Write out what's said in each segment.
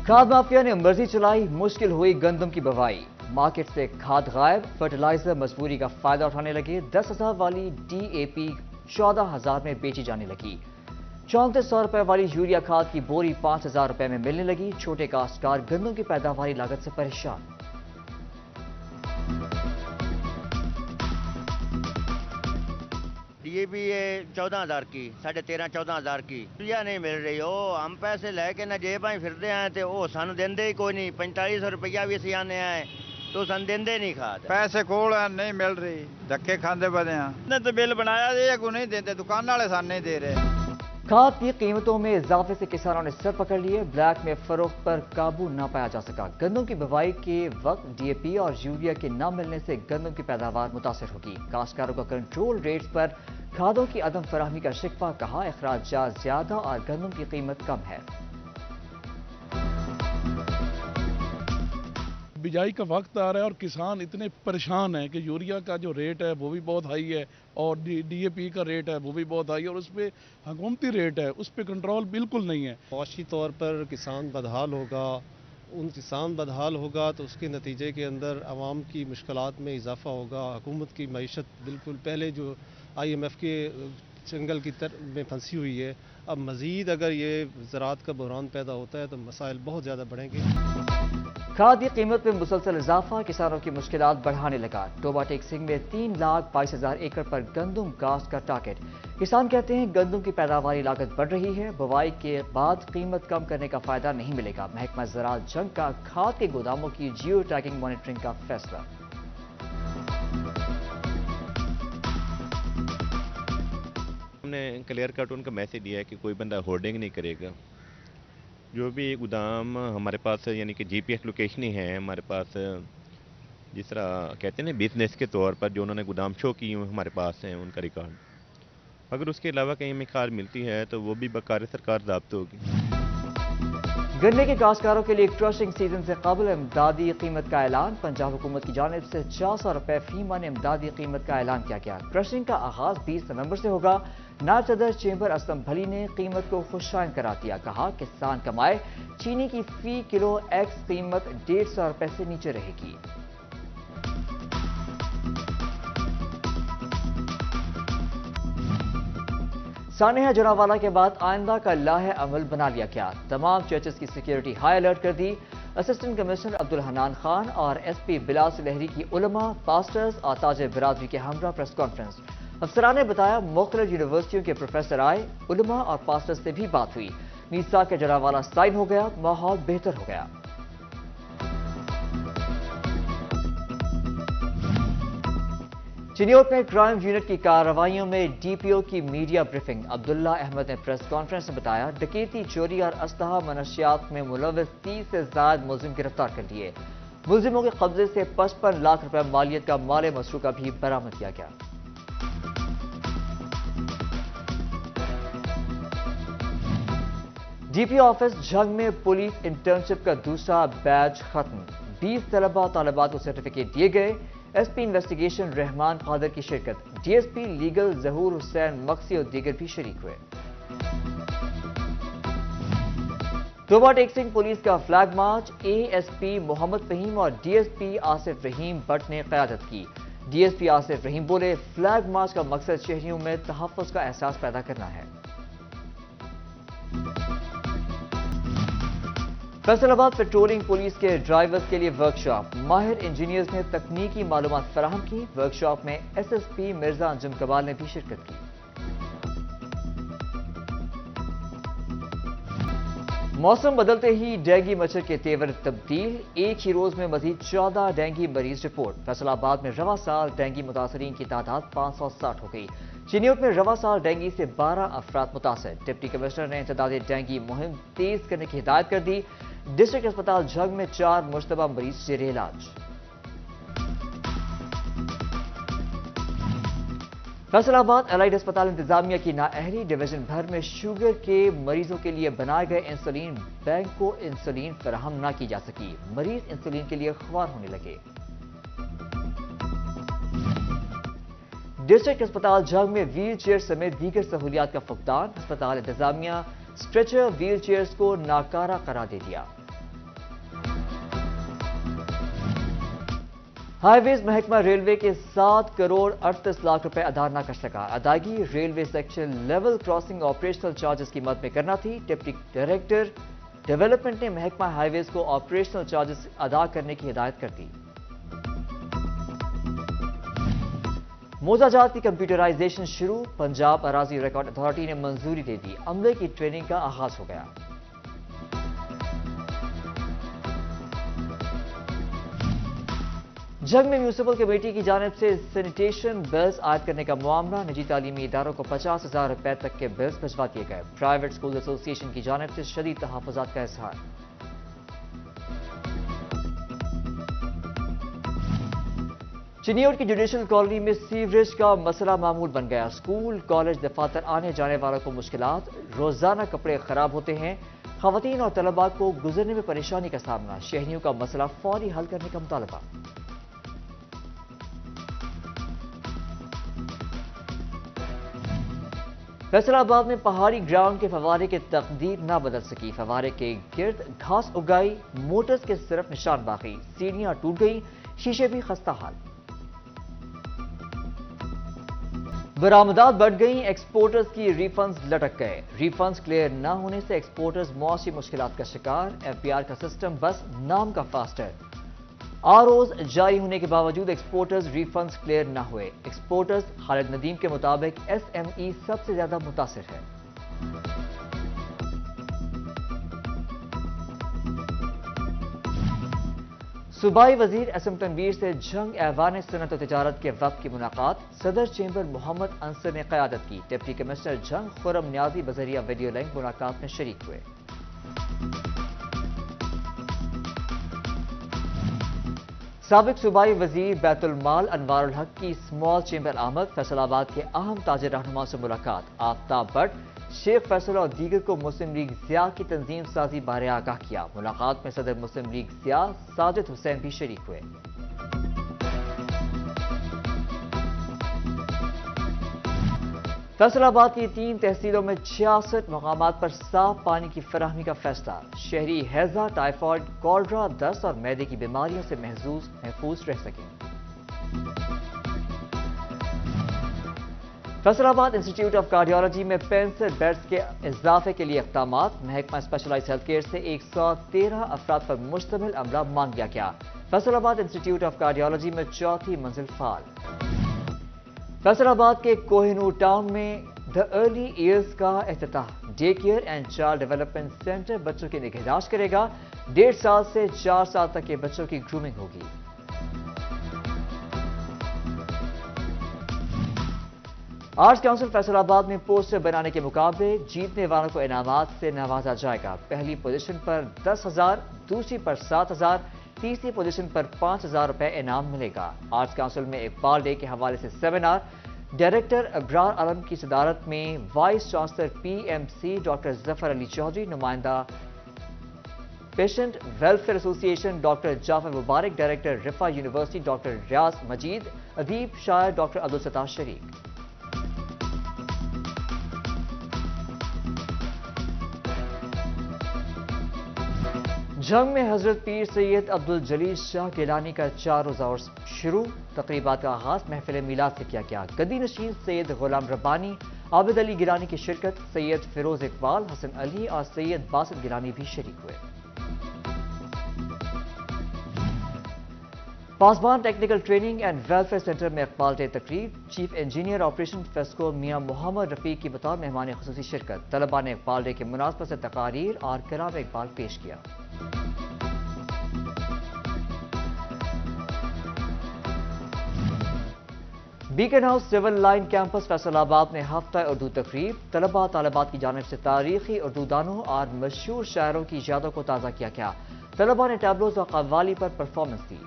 खाद माफिया ने मर्जी चलाई, मुश्किल हुई गंदम की बवाई। मार्केट से खाद गायब, फर्टिलाइजर मजबूरी का फायदा उठाने लगे। 10,000 वाली DAP 14,000 में बेची जाने लगी। 3400 रुपए वाली यूरिया खाद की बोरी 5,000 रुपए में मिलने लगी। छोटे काश्तकार गंदम की पैदावारी लागत से परेशान। DAP ये 14,000 की, 13,500-14,000 की यूरिया नहीं मिल रही। हो हम पैसे लेके ना जेब ही फिरते हैं तो वो सन देंदे ही कोई नहीं। 4500 रुपया भी असी आने आए तो सन देंदे नहीं खाद। पैसे कोल नहीं मिल रही, धक्के खांदे पए हैं। तो बिल बनाया ये को नहीं देते, दुकान वाले सन नहीं दे रहे। खाद की कीमतों में इजाफे से किसानों ने सर पकड़ लिए। ब्लैक में फरोख्त पर काबू न पाया जा सका। गंदम की बुवाई के वक्त DAP और यूरिया के न मिलने से गंदम की पैदावार मुतासर होगी। काश्तकारों का कंट्रोल रेट्स पर खादों की अदम फराहमी का शिकवा। कहा, अखराजात ज्यादा और गंदम की कीमत कम है। बिजाई का वक्त आ रहा है और किसान इतने परेशान हैं कि यूरिया का जो रेट है वो भी बहुत हाई है और DAP का रेट है वो भी बहुत हाई है और उस पर हुकूमती रेट है, उस पर कंट्रोल बिल्कुल नहीं है। मुआशी तौर पर किसान बदहाल होगा। किसान बदहाल होगा तो उसके नतीजे के अंदर आवाम की मुश्किलात में इजाफा होगा। हुकूमत की मईशत बिल्कुल पहले जो IMF के जंगल की में फंसी हुई है, अब मज़ीद अगर ये ज़राअत का बहरान पैदा होता है तो मसाइल बहुत ज़्यादा बढ़ेंगे। खाद की कीमत में मुसलसल इजाफा किसानों की मुश्किलात बढ़ाने लगा। टोबा टेक सिंह में 3,22,000 एकड़ पर गंदम काश्त का टारगेट। किसान कहते हैं गंदम की पैदावारी लागत बढ़ रही है। बुवाई के बाद कीमत कम करने का फायदा नहीं मिलेगा। महकमा ज़राअत जंग का खाद के गोदामों की जियो टैगिंग मॉनिटरिंग का फैसला। हमने क्लियर कट उनका मैसेज दिया है कि कोई बंदा होर्डिंग नहीं करेगा। जो भी गोदाम हमारे पास यानी कि GPS लोकेशन ही है हमारे पास, जिस तरह कहते हैं ना बिजनेस के तौर पर जो उन्होंने गोदाम शो किए हुए हमारे पास हैं उनका रिकॉर्ड। अगर उसके अलावा कहीं हमें खाद मिलती है तो वो भी बकार सरकार ज़ाब्त होगी। गन्ने के काश्तकारों के लिए क्रशिंग सीजन से कबल इमदादी कीमत का ऐलान। पंजाब हुकूमत की जानिब से 400 रुपए फी मन इमदादी कीमत का ऐलान किया गया। क्रशिंग का आगाज 20 नवंबर से होगा। नायब सदर चेंबर असलम भली ने कीमत को खुशाइन करार दिया। कहा, किसान कमाए चीनी की फी किलो X कीमत 150 रुपए से नीचे रहेगी। सानेहा जनावाला के बाद आइंदा का लाहे अमल बना लिया गया। तमाम चर्चेस की सिक्योरिटी हाई अलर्ट कर दी। असिस्टेंट कमिश्नर अब्दुल हनान खान और SP बिलास लहरी की उलमा, पास्टर्स और ताजे बिरादरी के हमरा प्रेस कॉन्फ्रेंस। अफसरान ने बताया, मुख्तलिफ यूनिवर्सिटियों के प्रोफेसर आए, उलमा और पास्टर्स से भी बात हुई। मीसा के जनावाला साइन हो गया, माहौल बेहतर हो गया। चिन्योट में क्राइम यूनिट की कार्रवाइयों में DPO की मीडिया ब्रीफिंग। अब्दुल्ला अहमद ने प्रेस कॉन्फ्रेंस में बताया, डकैती, चोरी और असलहा मनशियात में मुलविस 30 से ज्यादा मुलजिम गिरफ्तार कर लिए। मुलजिमों के कब्जे से 55 लाख रुपए मालियत का माल मसरूका भी बरामद किया गया। DPO ऑफिस झंग में पुलिस इंटर्नशिप का दूसरा बैच खत्म। 20 तलबा तालिबात को सर्टिफिकेट दिए गए। SP इन्वेस्टिगेशन रहमान कादर की शिरकत। DSP लीगल जहूर हुसैन मक्सी और दीगर भी शरीक हुए। टोबा टेक सिंह पुलिस का flag march ASP Mohammad Faheem और DSP आसिफ रहीम भट्ट ने क़यादत की। DSP आसिफ रहीम बोले, फ्लैग मार्च का मकसद शहरियों में तहफ़्फ़ुज़ का एहसास पैदा करना है। फैसलाबाद पेट्रोलिंग पुलिस के ड्राइवर्स के लिए वर्कशॉप। माहिर इंजीनियर्स ने तकनीकी मालूमात फराहम की। वर्कशॉप में SSP मिर्जा अंजुम कबाल ने भी शिरकत की। मौसम बदलते ही डेंगू मच्छर के तेवर तब्दील। एक ही रोज में मजीद 14 डेंगू मरीज रिपोर्ट। फैसलाबाद में रवा साल डेंगू मुतासरीन की तादाद 560 हो गई। चिन्योट में रवा साल डेंगू से 12 अफराद मुतासर। डिप्टी कमिश्नर ने इंसदादी डेंगू मुहिम तेज करने की हिदायत कर दी। डिस्ट्रिक्ट अस्पताल झंग में 4 मुश्तबा मरीज जेर इलाज। फैसलाबाद एलाइड अस्पताल इंतजामिया की नाअहली। डिवीजन भर में शुगर के मरीजों के लिए बनाए गए इंसुलिन बैंक को इंसुलिन फराहम न की जा सकी। मरीज इंसुलिन के लिए ख्वार होने लगे। डिस्ट्रिक्ट अस्पताल झंग में व्हील चेयर समेत दीगर सहूलियात का फुकदान। अस्पताल इंतजामिया स्ट्रेचर व्हील चेयर्स को नाकारा करार दे दिया। ہائی ویز محکمہ ریلوے کے 7 کروڑ 38 لاکھ روپے ادا نہ کر سکا. ادائیگی railway section level crossing operational charges کی مد میں کرنا تھی. ڈپٹی ڈائریکٹر ڈیولپمنٹ نے محکمہ ہائی ویز کو آپریشنل چارجز ادا کرنے کی ہدایت کر دی. موزہ جات کی کمپیوٹرائزیشن شروع. پنجاب اراضی ریکارڈ اتھارٹی نے منظوری دے دی. عملے کی ٹریننگ کا آغاز ہو گیا. جنگ میں میونسپل کمیٹی کی جانب سے سینیٹیشن بلز عائد کرنے کا معاملہ. نجی تعلیمی اداروں کو 50,000 روپے تک کے بلز بھجوا دیے گئے. پرائیویٹ اسکول ایسوسی ایشن کی جانب سے شدید تحفظات کا اظہار. چنیوٹ کی جوڈیشل کالونی میں سیوریج کا مسئلہ معمول بن گیا. اسکول کالج دفاتر آنے جانے والوں کو مشکلات. روزانہ کپڑے خراب ہوتے ہیں. خواتین اور طلباء کو گزرنے میں پریشانی کا سامنا. شہریوں کا مسئلہ فوری حل کرنے کا مطالبہ. فیصل آباد میں پہاڑی گراؤنڈ کے فوارے کی تقدیر نہ بدل سکی. فوارے کے گرد گھاس اگائی. موٹرز کے صرف نشان باقی. سیڑھیاں ٹوٹ گئی. شیشے بھی خستہ حال. برآمدات بڑھ گئیں. ایکسپورٹرز کی ریفنڈز لٹک گئے. ریفنڈز کلیئر نہ ہونے سے ایکسپورٹرز معاشی مشکلات کا شکار. ایف پی آر کا سسٹم بس نام کا فاسٹر. آرઓز جاری ہونے کے باوجود ایکسپورٹرز ریفنڈز کلیئر نہ ہوئے. ایکسپورٹرز خالد ندیم کے مطابق ایس ایم ای سب سے زیادہ متاثر ہے. صوبائی وزیر اسم تنویر سے جنگ ایوان صنعت و تجارت کے وفد کی ملاقات. صدر چیمبر محمد انصر نے قیادت کی. ڈپٹی کمشنر جنگ خرم نیازی بذریعہ ویڈیو لنک ملاقات میں شریک ہوئے. سابق صوبائی وزیر بیت المال انوار الحق کی اسمال چیمبر آمد. فیصل آباد کے اہم تاجر رہنما سے ملاقات. آفتاب بٹ شیخ فیصل اور دیگر کو مسلم لیگ ضیاء کی تنظیم سازی بارے آگاہ کیا. ملاقات میں صدر مسلم لیگ ضیاء ساجد حسین بھی شریک ہوئے. فیصل آباد کی 3 تحصیلوں میں 66 مقامات پر صاف پانی کی فراہمی کا فیصلہ. شہری ہیضہ، ٹائیفائڈ، کولرا، دست اور معدے کی بیماریوں سے محفوظ رہ سکیں. فیصل آباد انسٹیٹیوٹ آف کارڈیالوجی میں 65 بیڈز کے اضافے کے لیے اقدامات. محکمہ اسپیشلائز ہیلتھ کیئر سے 113 افراد پر مشتمل عملہ مانگ لیا گیا. فیصل آباد انسٹیٹیوٹ آف کارڈیالوجی میں 4تھی منزل فعال. فیصل آباد کے کوہ نور ٹاؤن میں دی ارلی ایئرز کا افتتاح. Day care and child development centre بچوں کی نگہداشت کرے گا. 1.5 سال سے 4 سال تک کے بچوں کی گرومنگ ہوگی. آرٹس کونسل فیصل آباد میں پوسٹر بنانے کے مقابلے. جیتنے والوں کو انعامات سے نوازا جائے گا. پہلی پوزیشن پر 10,000، دوسری پر 7,000، تیسری پوزیشن پر 5,000 روپے انعام ملے گا. آرٹس کونسل میں اقبال ڈے کے حوالے سے سیمینار. ڈائریکٹر ابرار عالم کی صدارت میں vice chancellor P M C doctor Zafar Ali Chaudhry, نمائندہ patient welfare association doctor Jafar Mubarak, director Riphah university doctor Riaz Majeed, ادیب شاعر ڈاکٹر عبدالستار شریک. جنگ میں حضرت پیر سید عبدالجلیل شاہ گیلانی کا 4 روزہ عرس شروع. تقریبات کا آغاز محفل میلاد سے کیا گیا. گدی نشین سید غلام ربانی، عابد علی گیلانی کی شرکت. سید فیروز اقبال، حسن علی اور سید باسط گیلانی بھی شریک ہوئے. Pasban technical training and welfare centre میں اقبال ڈے تقریب. Chief engineer operation FESCO Mian Muhammad رفیق کی بطور مہمان خصوصی شرکت. طلباء نے اقبال ڈے کے مناسبت سے تقاریر اور کلام اقبال پیش کیا. Beaconhouse civil line campus Faisalabad میں ہفتہ اردو تقریب. طلباء طالبات کی جانب سے تاریخی اردو دانوں اور مشہور شاعروں کی یادوں کو تازہ کیا گیا. طلباء نے ٹیبلوز اور قوالی پر پرفارمنس دی.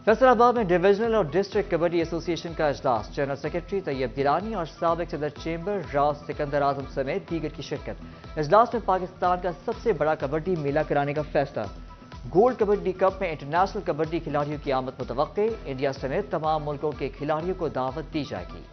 فیصل آباد میں ڈویژنل اور ڈسٹرکٹ کبڈی ایسوسی ایشن کا اجلاس. جنرل سیکرٹری طیب گیلانی اور سابق صدر چیمبر راؤ سکندر اعظم سمیت دیگر کی شرکت. اجلاس میں پاکستان کا سب سے بڑا کبڈی میلہ کرانے کا فیصلہ. گولڈ کبڈی کپ میں انٹرنیشنل کبڈی کھلاڑیوں کی آمد متوقع. انڈیا سمیت تمام ملکوں کے کھلاڑیوں کو دعوت دی جائے گی.